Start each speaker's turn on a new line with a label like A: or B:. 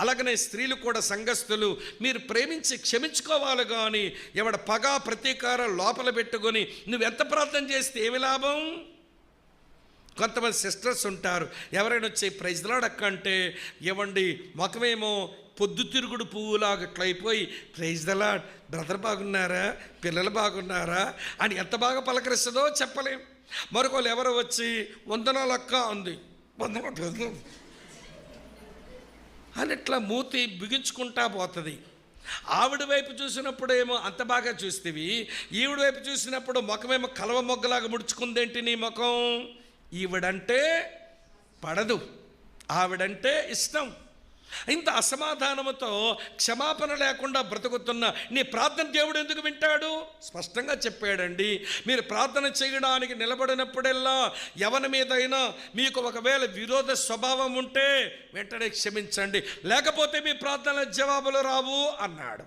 A: అలాగనే స్త్రీలు కూడా, సంఘస్థులు, మీరు ప్రేమించి క్షమించుకోవాలి. కానీ ఎవడ పగ ప్రతీకారం లోపల పెట్టుకొని నువ్వెంత ప్రార్థన చేస్తే ఏమి లాభం? కొంతమంది సిస్టర్స్ ఉంటారు, ఎవరైనా వచ్చి ప్రైజ్ ది లార్డ్ అక్క అంటే ఇవ్వండి, ముఖమేమో పొద్దుతిరుగుడు పువ్వులాగా ఇట్లా అయిపోయి ప్రైజ్ ది లార్డ్ బ్రదర్ బాగున్నారా, పిల్లలు బాగున్నారా అని ఎంత బాగా పలకరిస్తుందో చెప్పలేం. మరొకళ్ళు ఎవరో వచ్చి వందనాలు అక్క అంది, వందనాలు అని ఇట్లా మూతి బిగించుకుంటా పోతుంది. ఆవిడ వైపు చూసినప్పుడేమో అంత బాగా చూస్తేవి, ఈవిడ వైపు చూసినప్పుడు ముఖమేమో కలవ మొగ్గలాగా ముడుచుకుందేంటి నీ ముఖం? ఈవిడంటే పడదు, ఆవిడంటే ఇష్టం. ఇంత అసమాధానముతో క్షమాపణ లేకుండా బ్రతుకుతున్న నీ ప్రార్థన దేవుడు ఎందుకు వింటాడు? స్పష్టంగా చెప్పాడండి. మీరు ప్రార్థన చేయడానికి నిలబడినప్పుడల్లా ఎవరి మీదైనా మీకు ఒకవేళ విరోధ స్వభావం ఉంటే వెంటనే క్షమించండి, లేకపోతే మీ ప్రార్థన జవాబులు రావు అన్నాడు.